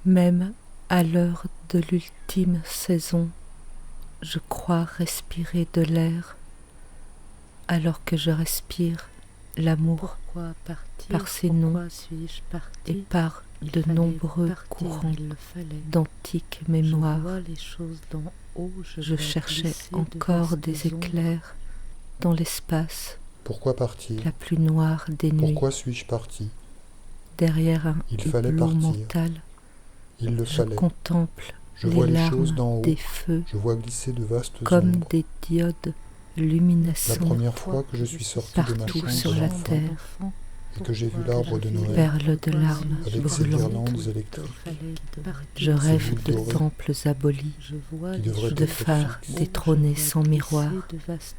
Même à l'heure de l'ultime saison, je crois respirer de l'air, alors que je respire l'amour par ses noms et par de nombreux courants d'antiques mémoires. Je cherchais encore des éclairs dans l'espace, Pourquoi partir? la plus noire des nuits. Pourquoi suis-je parti? Derrière un Il fallait hublot partir. mental, Il le je fallait. contemple Je les vois les choses larmes d'en haut. des feux Je vois glisser de vastes comme ombres. des diodes La luminescentes première fois que je suis sorti de ma partout chambre sur la d'enfant terre, et que j'ai vu l'arbre de Noël perles de larmes avec ses brûlantes. guirlandes électriques Je rêve boules de dorées temples abolis, qui devraient de être phares fixes. détrônés sans miroir,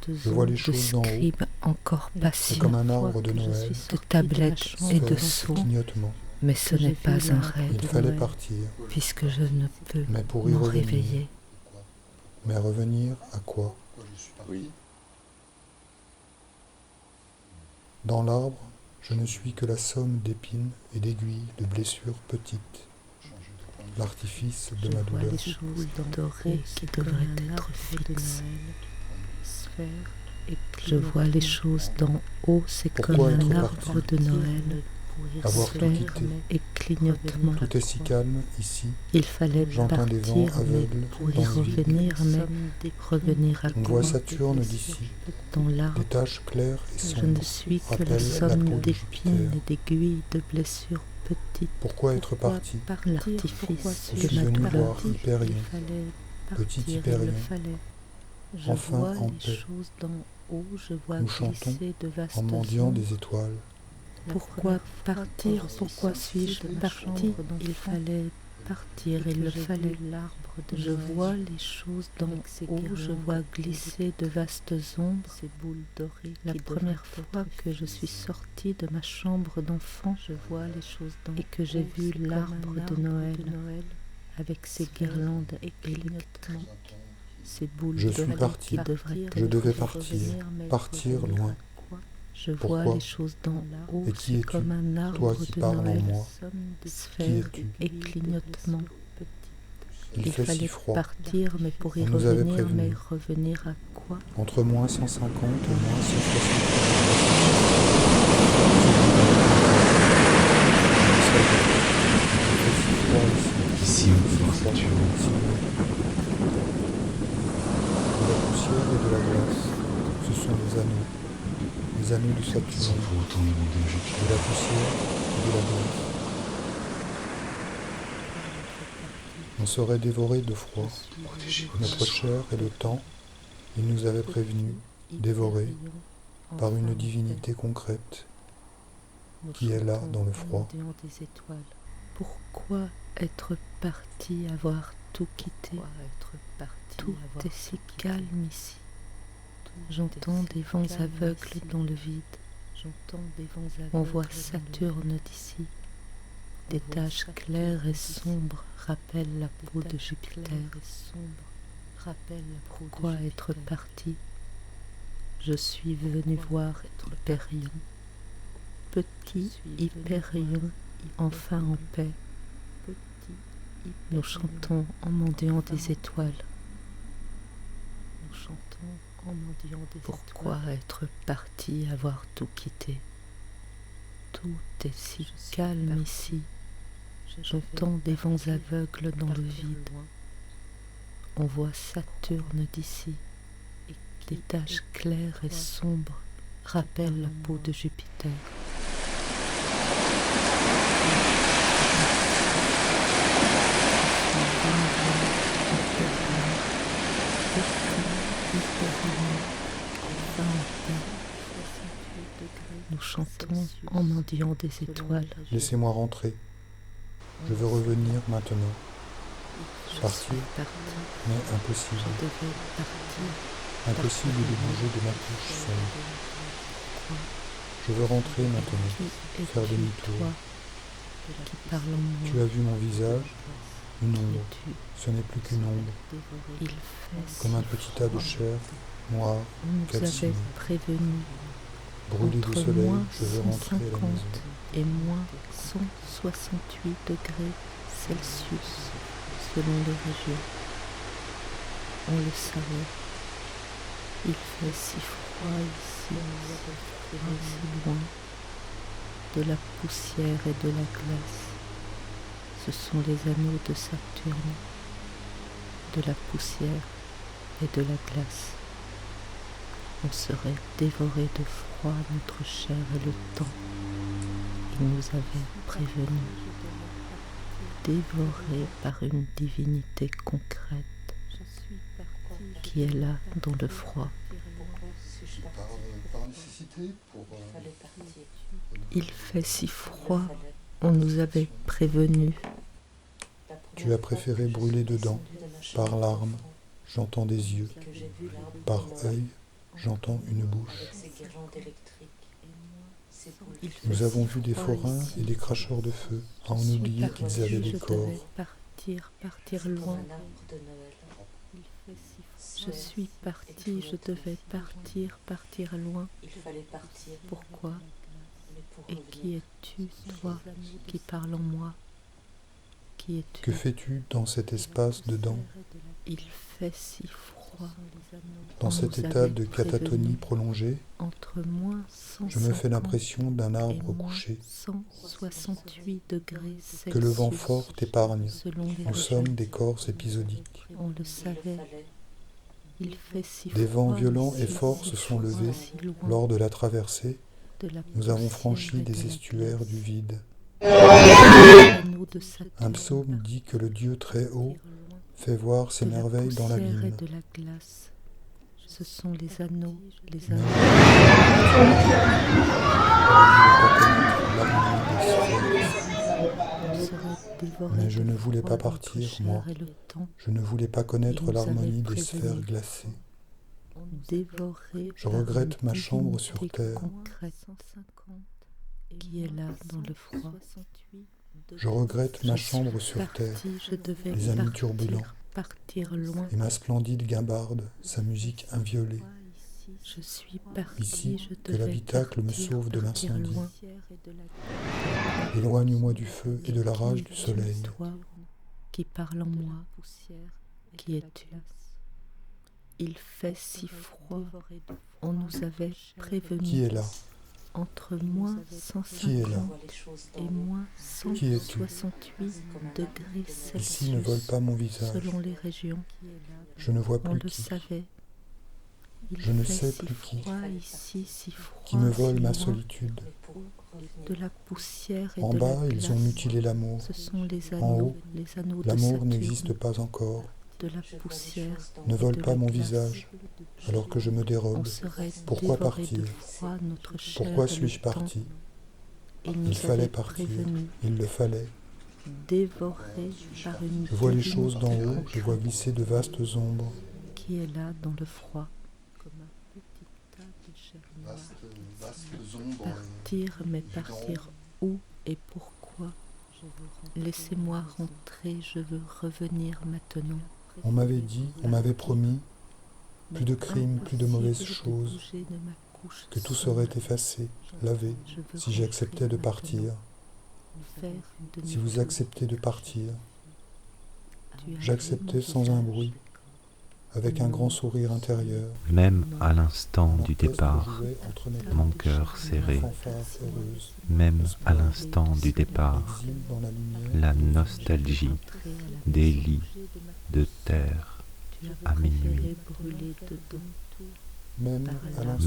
Je vois les de choses d'en haut. scribes encore C'est patients, comme un arbre de Noël, de tablettes et de sphère, sons. clignotement. Mais ce n'est pas un rêve, Il fallait partir, puisque je ne peux mais pour y m'en revenir. réveiller. Mais revenir à quoi? Oui. Dans l'arbre, je ne suis que la somme d'épines et d'aiguilles, de blessures petites, l'artifice de ma Je vois douleur. les choses dorées qui devraient être fixes. Je vois les choses d'en haut, c'est comme Pourquoi un être arbre parti? de Noël, Avoir tout sphère quitté. et clignotement. Tout est si calme ici. Il fallait J'entends des vents partir, mais aveugles pour y dans le vide. revenir, revenir à On quoi? voit Saturne d'ici, Dans des l'arbre, taches claires et je sombres. ne suis que rappelle la la somme peau de d'épines Jupiter. et d'aiguilles, de blessures petites. Pourquoi être parti? L'artifice Je suis de ma venu douleur. voir Hyperion, petit Hyperion. Enfin en paix. Nous chantons en mendiant des étoiles. Pourquoi partir? Pourquoi suis-je parti? Il fallait partir, il le fallait. Je vois les choses d'en haut, je vois glisser de vastes ombres. La première fois que je suis sortie de ma chambre d'enfant, et que j'ai vu l'arbre de Noël avec ses guirlandes électriques, ces boules Je suis dorées parti. qui devraient Je être devais fixées. partir loin. Je Pourquoi? vois les choses d'en haut, Et qui c'est es-tu? comme un arbre Toi qui de parles en Noël, moi. sphère es-tu? et clignotement. Il Il fait fallait si froid. partir, mais pour y On nous avait revenir, prévenus. mais revenir à quoi? Entre moins 150 et moins 160. Ici, on voit Saturne. De la poussière et de la glace, ce sont les anneaux de Sans Saturne, pour autant demander à de Jupiter. la poussière et de la glace. On serait dévoré de froid. Protégez Notre votre chair et le temps, il nous avait prévenus, dévorés par une divinité concrète qui est là dans le froid. Pourquoi être parti, avoir tout quitté? Tout est si calme ici. J'entends des vents aveugles dans le vide. On voit Saturne d'ici. Des taches claires et sombres rappellent la peau de Jupiter. Pourquoi être parti? Je suis venu voir Hyperion. Petit Hyperion, enfin en paix. Nous chantons en mendiant des étoiles. Pourquoi être parti, avoir tout quitté? Tout est si calme ici. J'entends des vents aveugles dans le vide. On voit Saturne d'ici. Des taches claires et sombres rappellent la peau de Jupiter. Nous chantons en mendiant des étoiles. Laissez-moi rentrer. Je veux revenir maintenant. Partir, mais impossible. Impossible de bouger de ma couche sombre. Je veux rentrer maintenant, faire demi-tour. Tu as vu mon visage? Une ombre. Ce n'est plus qu'une ombre. Comme un petit tas de chair, noire, Vous avez calcinée. prévenu Brûlé de entre soleil, moins je veux rentrer à la 150 maison. et moins 168 degrés Celsius selon les régions. On le savait. Il fait si froid ici, si loin, de la poussière et de la glace. Ce sont les anneaux de Saturne, de la poussière et de la glace. On serait dévoré de froid notre chair et le temps. Il nous avait prévenus, dévorés par une divinité concrète qui est là dans le froid. Par nécessité pour... Il fait si froid, on nous avait prévenus. Tu as préféré brûler dedans, par larmes, j'entends des yeux, par œil, j'entends une bouche. Nous avons vu des forains et des cracheurs de feu, à en oublier qu'ils avaient des corps. Partir loin. Je suis partie, je devais partir loin. Pourquoi? Et qui es-tu, toi, qui parles en moi? Qui es-tu? Que fais-tu dans cet espace dedans, Il fait si froid. dans cet état de catatonie prolongée? Entre moins 150 Je me fais l'impression d'un et arbre moins couché, 168 degrés Celsius. que le vent fort t'épargne. Selon les Nous régions. sommes des corps épisodiques. On le savait. Il fait si Des vents froid violents ici, et forts si se sont froid, levés si loin lors de la traversée. de la Nous avons poussière franchi et de des la estuaires glace. du vide. Anneaux de Saturne, Un psaume dit que le Dieu très haut fait voir ses de la merveilles dans poussière et l'abîme. de la glace. Ce sont les anneaux, les anneaux. On serait dévoré Mais je de ne voulais froid pas notre partir, chair moi. et le temps, Je ne voulais pas connaître Il nous l'harmonie avait des sphères prévenus. glacées. dévoré Je par regrette une ma chambre sur divinité terre. concrète qui est là dans le froid. Je regrette ma Je suis chambre sur terre, partie, je devais les amis turbulents, partir loin. et ma splendide guimbarde, sa musique inviolée. Je suis partie, Ici, je que devais l'habitacle me partir, sauve de partir l'incendie. loin. Éloigne-moi du feu et de la rage Qui du es-tu, soleil. toi, qui parle en moi, qui es-tu? Il fait si froid, on nous avait prévenus. Qui est là? Entre moins Qui est là? 150 et moins Qui es-tu? 168 degrés Celsius. Ici ne vole pas mon visage. Selon les régions, Je ne vois on plus le qui. savait. Il Je ne fait sais si plus qui. froid ici, si froid, Qui me vole si ma loin, solitude. de la poussière et En de bas, la ils ont glace. mutilé l'amour. Ce sont les En anneaux, haut, les anneaux de L'amour Saturne, n'existe pas encore. de la poussière Ne et vole de pas la mon glace. visage, alors que je me On dérobe. serait Pourquoi dévoré partir? de froid notre chair Pourquoi et le suis-je temps. parti? Il nous Il fallait avait partir. prévenus, Il le fallait. dévorés par une Je vois les divinité choses d'en haut, je vois concrète glisser de vastes ombres. qui est là dans le froid, comme un petit tas de chair noire. Partir, mais partir où et pourquoi? Laissez-moi rentrer, je veux revenir maintenant. On m'avait dit, on m'avait promis, Mais plus de crimes, plus de mauvaises impossible choses, bouger de ma couche que tout sombre. serait effacé, lavé, Je veux si j'acceptais de rentrer partir. maintenant, faire Si vous demi-tour. acceptez de partir, Tu as j'acceptais vu sans mon un visage. bruit, avec un grand sourire intérieur. Même à l'instant du L'orchestre départ, jouait entre mes mon tempes, cœur serré, fanfare heureuse. même à l'instant du départ, Exil dans la lumière, la nostalgie Rentrer à la des maison. lits de terre Tu as à préféré minuit. brûler dedans, même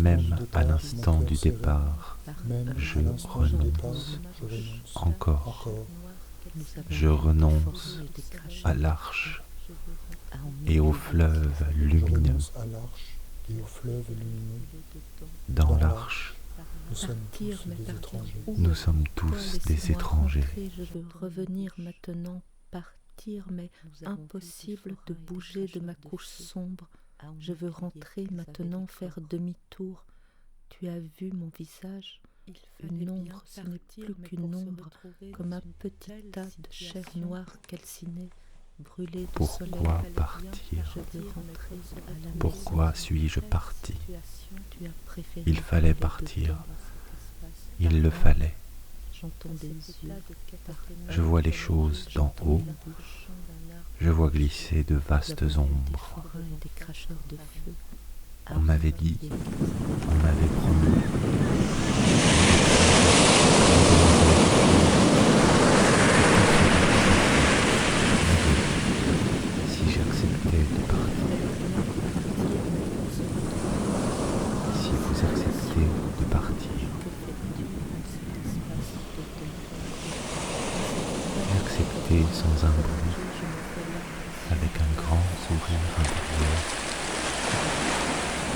Même à à l'instant l'instant du du départ, départ, même je à l'instant du départ, renonce. je renonce. Encore, Encore, nous avons je été renonce formés des crachats à l'arche à en et au mêler fleuve je lumineux. renonce à l'arche et au fleuve lumineux. Dans l'arche, Nous sommes Partir, tous mais des partir étrangers. où? nous sommes Pourquoi? tous des Laissez-moi étrangers. rentrer, je veux revenir maintenant, partir, mais impossible de bouger de ma couche sombre. Je veux rentrer maintenant, faire demi-tour. Tu as vu mon visage? Une ombre, ce n'est plus qu'une ombre, comme un petit tas de chair noire calcinée, brûlée de soleil. Pourquoi partir? Je veux rentrer à la maison. Pourquoi suis-je parti? Tu as préféré Il fallait brûler partir. dedans. Il le fallait. j'entends des yeux Je vois les choses d'en haut. Je vois glisser de vastes ombres. et des cracheurs de feu. On m'avait dit, on m'avait promis. Si j'acceptais de partir, si vous acceptez de partir, j'acceptais sans un bruit, avec un grand sourire intérieur,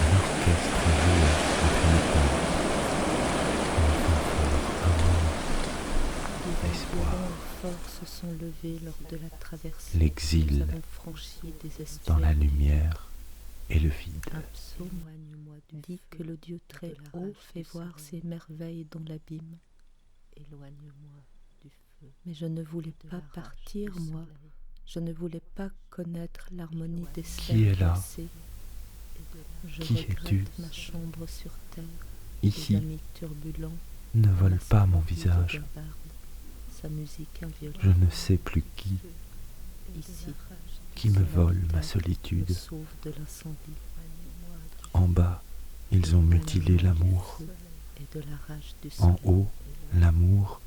un orchestre jouait entre mes tempes, une fanfare amour, espoir, Forts se sont levés lors de la traversée. l'exil Nous avons franchi des estuaires. dans la lumière et le vide. Un psaume dit que le Dieu très haut fait voir ses merveilles dans l'abîme. Éloigne-moi du feu. Mais je ne voulais pas partir, moi. Je ne voulais pas connaître l'harmonie des sphères Qui est là? glacées. Je Qui regrette es-tu? ma chambre sur terre. Ici Les amis turbulents. ne vole la pas mon sympathie de visage. Gambard, sa musique inviolée. Je ne sais plus qui Ici, me vole ma me solitude. sauve de l'incendie. En bas, ils ont mutilé l'amour. Et de la rage du En soleil. haut, l'amour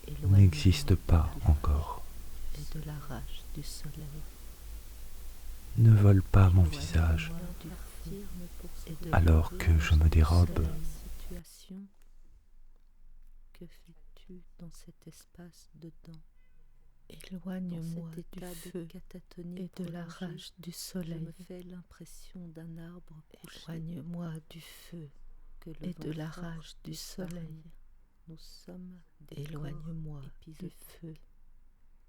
Éloigne-moi n'existe pas encore. et de la rage du soleil. Ne vole pas mon visage alors que je me dérobe. Situation. Que fais-tu dans cet espace dedans? Éloigne-moi du feu et de la rage du soleil. Je me fais l'impression d'un arbre couché. Éloigne-moi du feu et de la rage du soleil. Nous sommes éloigne-moi du feu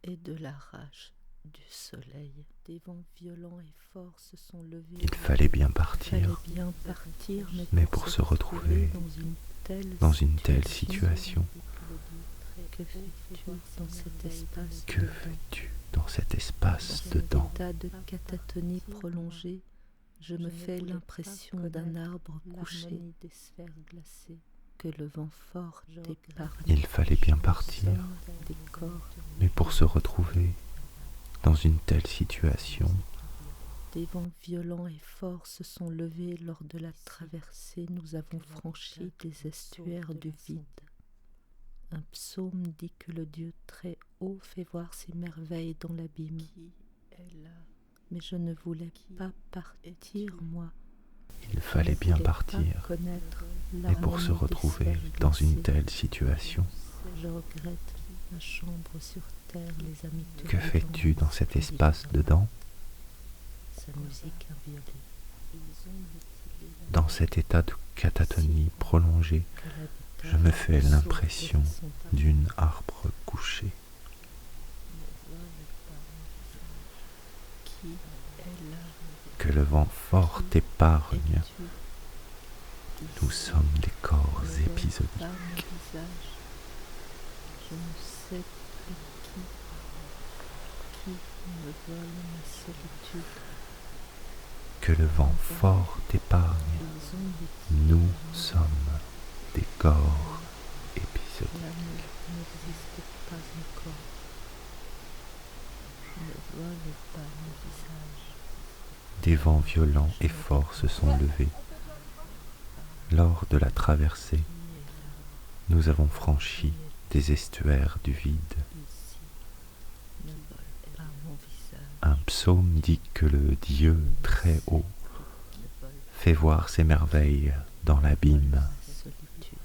et de la rage du soleil. Des vents violents et forts se sont levés. Il fallait bien Il partir, fallait bien partir, mais pour se retrouver dans une telle situation. Que fais-tu dans cet espace Que dedans? fais-tu dans cet espace Dans dedans? cet état de catatonie prolongée, je me fais l'impression d'un arbre couché, des sphères glacées, que le vent fort t'épargne. Il fallait bien partir, Des corps, mais pour se retrouver dans une telle situation. des vents violents et forts se sont levés lors de la traversée. Nous avons franchi des estuaires du vide. Un psaume dit que le Dieu très haut fait voir ses merveilles dans l'abîme. Mais je ne voulais pas partir, moi. Il fallait bien partir, mais pour se retrouver dans une telle situation. Je regrette ma chambre sur terre, les amis. Que fais-tu dans cet espace dedans? Sa musique inviolée. Dans cet état de catatonie prolongée, je me fais l'impression d'une arbre couché. Que le vent fort t'épargne. Nous sommes des corps épisodiques. Je ne sais plus qui me vole ma solitude. Que le vent fort t'épargne. Nous sommes des corps épisodiques. L'amour n'existe pas encore. Je ne vole pas mon visage. Des vents violents et forts se sont levés. Lors de la traversée, nous avons franchi des estuaires du vide. Ne vole pas mon visage. Un psaume dit que le Dieu très haut fait voir ses merveilles dans l'abîme. Ma solitude.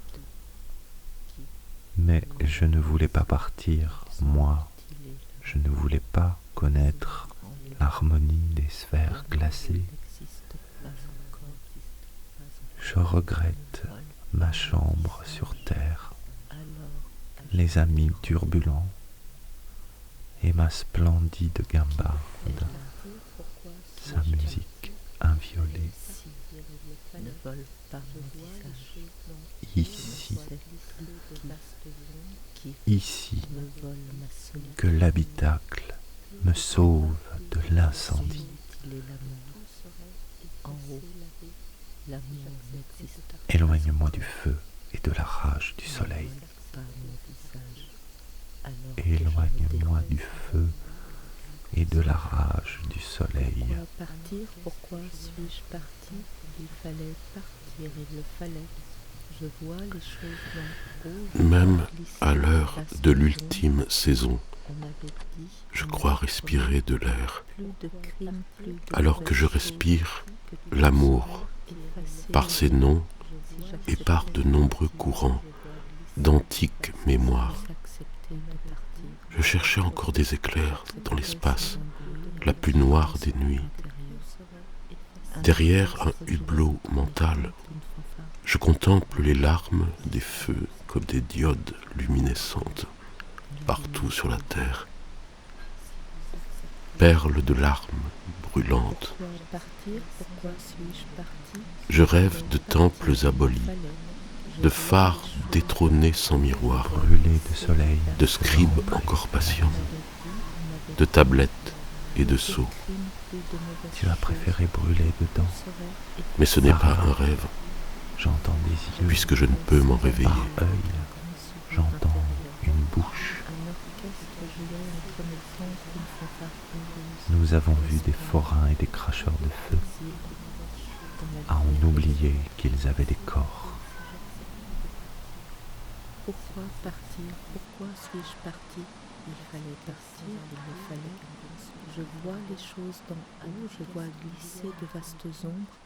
Mais je ne voulais pas partir, moi. Il est Je ne voulais pas connaître l'harmonie des sphères glacées. n'existe pas encore. Je regrette ma chambre sur terre, Alors, les amis turbulents et ma splendide guimbarde, sa musique inviolée. ne vole pas mon visage. Ici, Qui ici, me vole ma solitude. que l'habitacle me sauve de l'incendie. Il est l'amour. En haut, l'amour n'existe pas. Éloigne-moi du feu et de la rage du soleil. Éloigne-moi du feu et de la rage du soleil. Pourquoi partir? Pourquoi suis-je parti? Il fallait partir, il le fallait. Je vois les choses d'en haut. Même à l'heure de l'ultime saison, On m'avait dit, je crois respirer de l'air. plus de crimes, plus de Alors que je mauvaises respire choses, que l'amour effacer par ses noms si et j'acceptais par de nombreux courants d'antiques mémoires. d'accepter de partir. Je cherchais encore des éclairs dans l'espace, la plus noire des nuits. Derrière un hublot mental, je contemple les larmes des feux comme des diodes luminescentes partout sur la terre. Perles de larmes brûlantes. Pourquoi partir? Pourquoi suis-je parti? Je rêve de temples abolis, de phares détrônés sans miroir, Brûlé de soleil, de scribes encore patients, de tablettes et de sceaux. tu as préféré brûler dedans. Mais ce n'est pas un rêve, J'entends des yeux, puisque je ne peux m'en réveiller. par œil, j'entends une bouche. Nous avons vu des forains et des cracheurs de feu, à en oublier qu'ils avaient des corps. Pourquoi partir? Pourquoi suis-je parti? Il fallait partir, il le fallait. Je vois les choses d'en haut, je vois glisser de vastes ombres.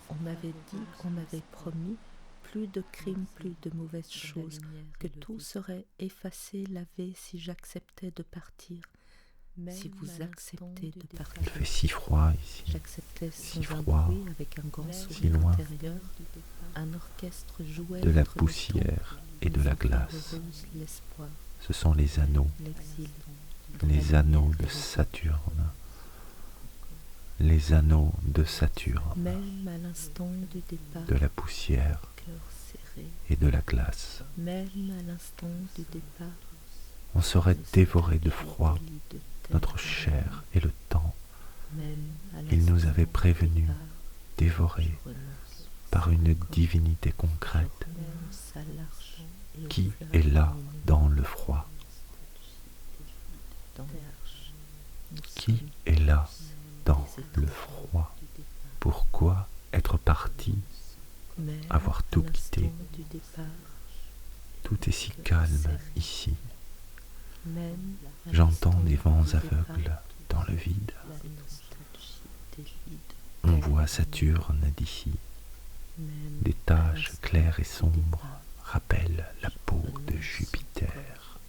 On m'avait dit, on m'avait promis, plus de crimes, plus de mauvaises choses, que tout serait effacé, lavé si j'acceptais de partir. Si vous acceptez de partir. Il fait si froid ici, J'acceptais si sans un froid, bruit, avec un grand si sourire loin. intérieur. Un orchestre jouait de la notre poussière et de la glace. heureuse, l'espoir, Ce sont les anneaux de Saturne. Les anneaux de Saturne, même à l'instant du départ, de la poussière cœur serré, et de la glace. même à l'instant du départ, On serait dévoré de froid, délit de terre, notre chair et le temps, même à Il nous l'instant avait du prévenus, départ, dévorés je renonce, par une divinité concrète je renonce à l'arche et au qui fleuve est là lumineux dans le froid, dans l'arche. Nous qui sommes est là dans des le étoiles froid. du départ. Pourquoi être parti? Même Avoir tout à quitté. l'instant du départ, Tout est si calme ici. même à J'entends l'instant des du vents départ, aveugles dans le vide. la nostalgie des lits de On terre, voit Saturne d'ici. même Des à taches l'instant claires et du sombres départ, rappellent la peau de renonce Jupiter. encore.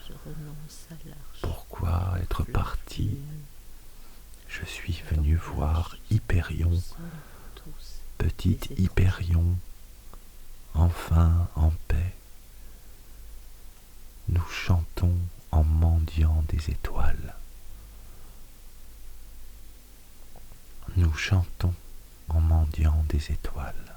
Je renonce à l'arche. Pourquoi être fleuve parti? lumineux, Je suis venu voir Hyperion, nous sommes tous petite des étoiles. Hyperion, enfin en paix. Nous chantons en mendiant des étoiles. Nous chantons en mendiant des étoiles.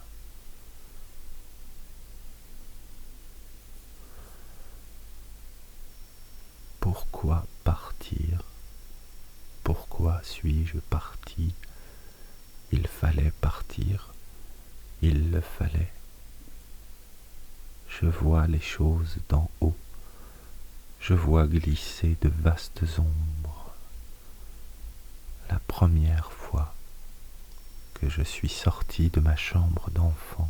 Pourquoi partir? Pourquoi suis-je parti? Il fallait partir, il le fallait. Je vois les choses d'en haut, je vois glisser de vastes ombres. La première fois que je suis sorti de ma chambre d'enfant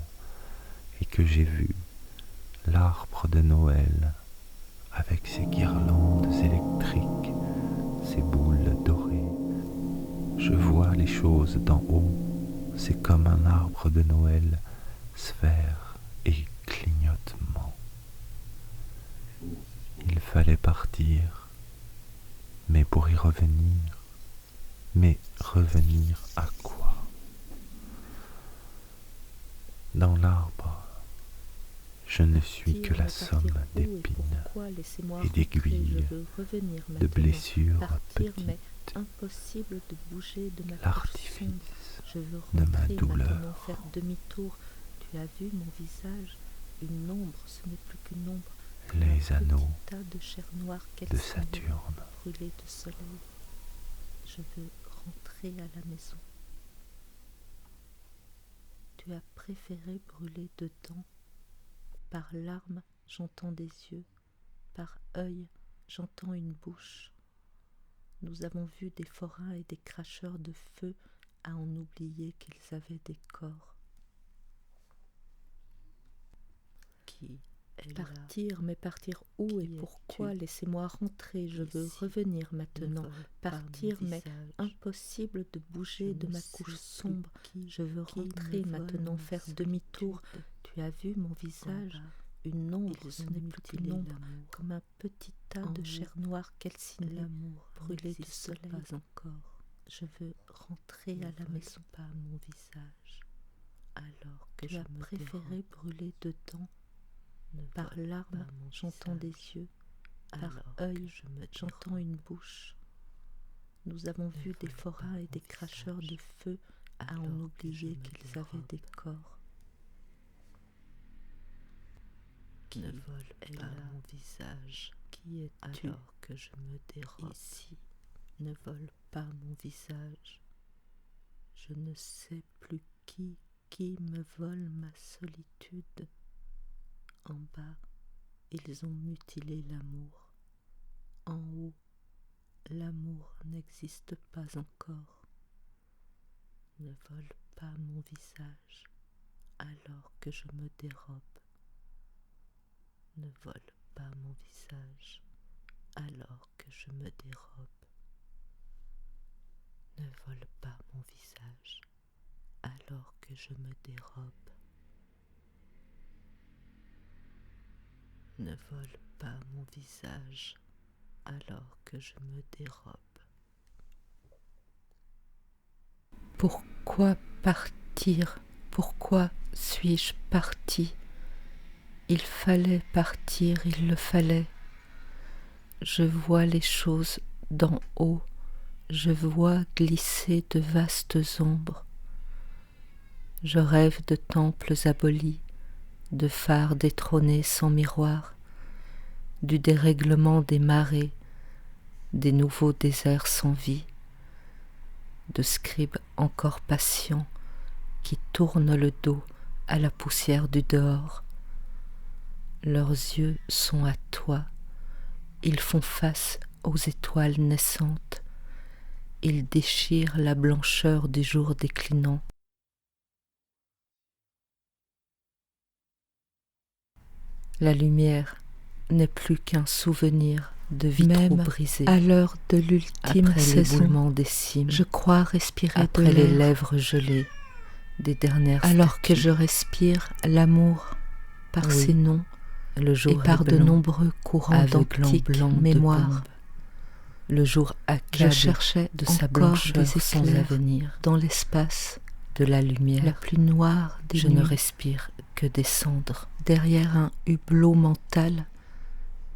et que j'ai vu l'arbre de Noël avec ses guirlandes électriques, ses boules dorées. Je vois les choses d'en haut, c'est comme un arbre de Noël, sphère et clignotement. Il fallait partir, mais pour y revenir, mais revenir à quoi? Dans l'arbre, je ne suis que la somme d'épines et d'aiguilles, de blessures petites, impossible de bouger de ma l'artifice Je veux de ma rentrer douleur. maintenant, faire demi-tour. Tu as vu mon visage, une ombre, ce n'est plus qu'une ombre. Les Un anneaux petit tas de chair noire de calcinée, Saturne. brûlée de soleil. Je veux rentrer à la maison. Tu as préféré brûler dedans Par larmes, j'entends des yeux. Par œil, j'entends une bouche. Nous avons vu des forains et des cracheurs de feu à en oublier qu'ils avaient des corps. Qui est Partir, là? mais partir où et Qui pourquoi? es-tu? Laissez-moi rentrer, je veux Ici, revenir maintenant. ne vole Partir, pas mon mais visage. impossible de bouger Je de ne ma sais couche plus sombre. Je veux qui rentrer me vole maintenant, ma faire demi-tour. solitude. Tu as vu mon visage? En bas, Une ombre, ils ce ont n'est plus qu'une mutilé ombre, l'amour. comme un petit tas En de haut, chair noire calcinée, l'amour brûlé de n'existe soleil. pas encore. Je veux rentrer Ne à la vole maison. pas mon visage, alors que Tu je as me préféré dérobe. brûler dedans. Ne Par vole larmes, pas mon j'entends des visage, yeux. Par alors que œil, je me j'entends dérobe. une bouche. Nous avons Ne vu des vole forains pas et mon des cracheurs de visage, feu à en alors que je oublier me qu'ils avaient des dérobe. corps. Qui ne vole est pas là? mon visage, Qui es-tu? alors que je me dérobe. Ici, ne vole pas mon visage. Je ne sais plus qui me vole ma solitude. En bas, ils ont mutilé l'amour. En haut, l'amour n'existe pas encore. Ne vole pas mon visage, alors que je me dérobe. Ne vole pas mon visage, alors que je me dérobe. Ne vole pas mon visage, alors que je me dérobe. Ne vole pas mon visage, alors que je me dérobe. Pourquoi partir? Pourquoi suis-je parti? Il fallait partir, il le fallait. Je vois les choses d'en haut, je vois glisser de vastes ombres. Je rêve de temples abolis, de phares détrônés sans miroir, du dérèglement des marées, des nouveaux déserts sans vie, de scribes encore patients qui tournent le dos à la poussière du dehors. Leurs yeux sont à toi, ils font face aux étoiles naissantes, ils déchirent la blancheur du jour déclinant. La lumière n'est plus qu'un souvenir de vitraux brisés. À l'heure de l'ultime Après saison, l'éboulement des cimes, je crois respirer après de les l'air lèvres gelées des dernières alors statues. Que je respire l'amour par Oui, ses noms le jour et par est de blanc, nombreux courants aveuglant d'antiques blanc de mémoires. bombes. Le jour Je accable cherchais de sa encore blancheur des sans éclairs avenir, dans l'espace, de la lumière. la plus noire des Je nuits. ne respire que des cendres. Derrière un hublot mental,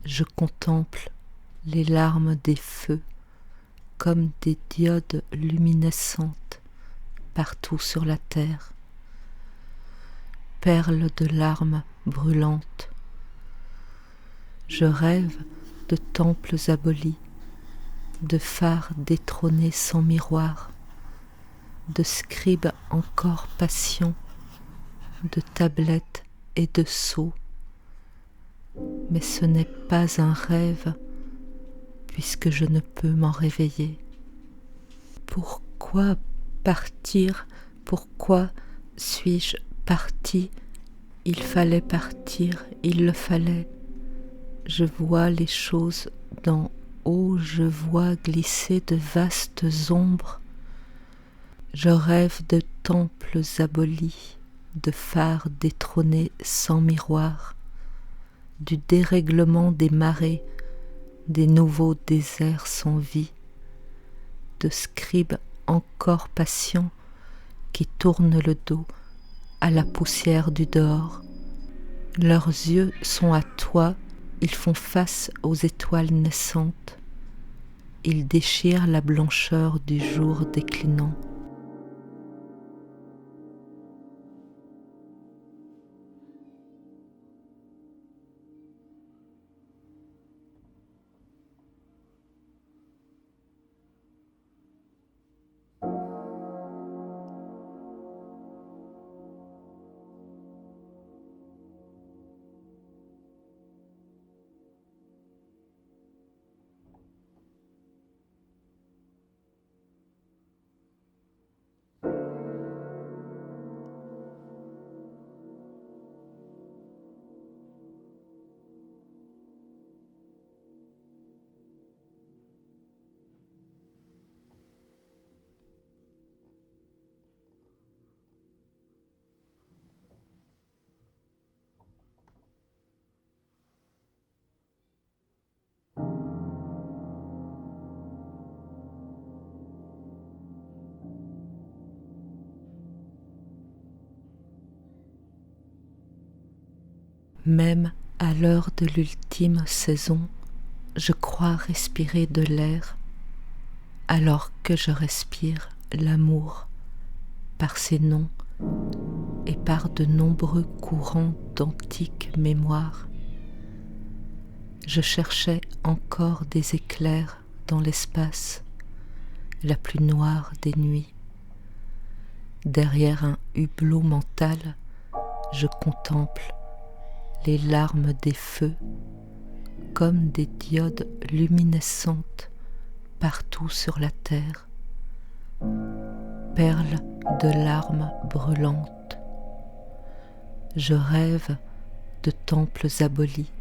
je contemple les larmes des feux comme des diodes luminescentes partout sur la terre. Perles de larmes brûlantes. Je rêve de temples abolis, de phares détrônés sans miroir, de scribes encore patients, de tablettes et de sceaux. Mais ce n'est pas un rêve, puisque je ne peux m'en réveiller. Pourquoi partir? Pourquoi suis-je parti? Il fallait partir, il le fallait. Je vois les choses d'en haut, je vois glisser de vastes ombres. Je rêve de temples abolis, de phares détrônés sans miroir, du dérèglement des marées, des nouveaux déserts sans vie, de scribes encore patients qui tournent le dos à la poussière du dehors. Leurs yeux sont à toi, ils font face aux étoiles naissantes, ils déchirent la blancheur du jour déclinant. Même à l'heure de l'ultime saison, je crois respirer de l'air, alors que je respire l'amour par ses noms et par de nombreux courants d'antiques mémoires. Je cherchais encore des éclairs dans l'espace, la plus noire des nuits. Derrière un hublot mental, je contemple les larmes des feux comme des diodes luminescentes partout sur la terre, perles de larmes brûlantes. Je rêve de temples abolis,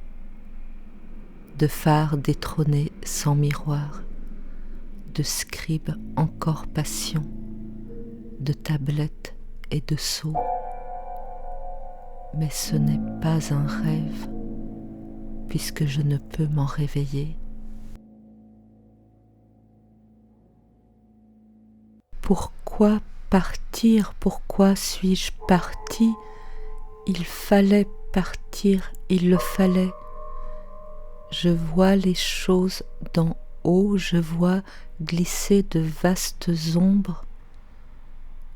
de phares détrônés sans miroir, de scribes encore patients, de tablettes et de sceaux. Mais ce n'est pas un rêve, puisque je ne peux m'en réveiller. Pourquoi partir? Pourquoi suis-je parti? Il fallait partir, il le fallait. Je vois les choses d'en haut, je vois glisser de vastes ombres.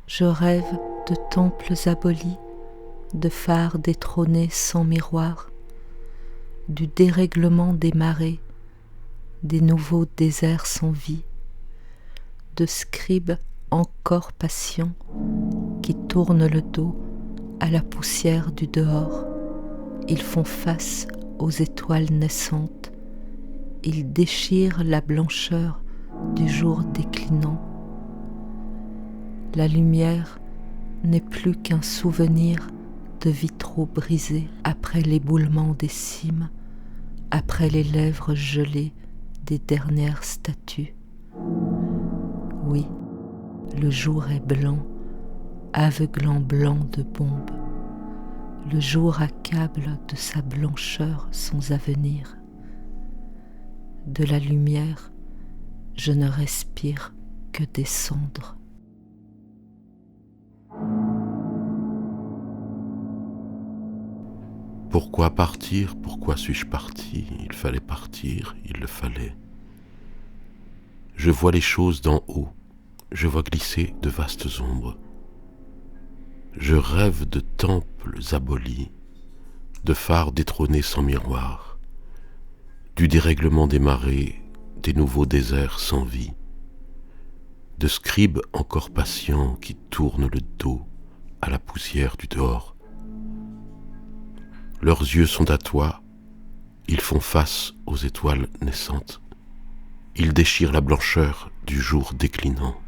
Je rêve de temples abolis, de phares détrônés sans miroir, du dérèglement des marées, des nouveaux déserts sans vie, de scribes encore patients qui tournent le dos à la poussière du dehors. Ils font face aux étoiles naissantes, ils déchirent la blancheur du jour déclinant. La lumière n'est plus qu'un souvenir de vitraux brisés après l'éboulement des cimes, après les lèvres gelées des dernières statues. Oui, le jour est blanc, aveuglant blanc de bombes. Le jour accable de sa blancheur sans avenir. De la lumière, je ne respire que des cendres. Pourquoi partir? Pourquoi suis-je parti? Il fallait partir, il le fallait. Je vois les choses d'en haut, je vois glisser de vastes ombres. Je rêve de temples abolis, de phares détrônés sans miroir, du dérèglement des marées, des nouveaux déserts sans vie, de scribes encore patients qui tournent le dos à la poussière du dehors. Leurs yeux sont à toi, ils font face aux étoiles naissantes, ils déchirent la blancheur du jour déclinant.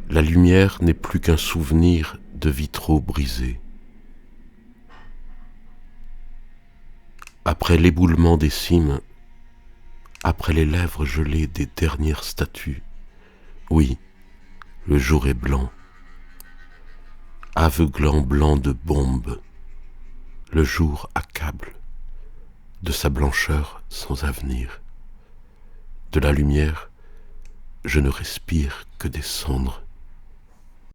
La lumière n'est plus qu'un souvenir de vitraux brisés. Après l'éboulement des cimes, après les lèvres gelées des dernières statues, oui, le jour est blanc, aveuglant blanc de bombes, le jour accable de sa blancheur sans avenir. De la lumière, je ne respire que des cendres.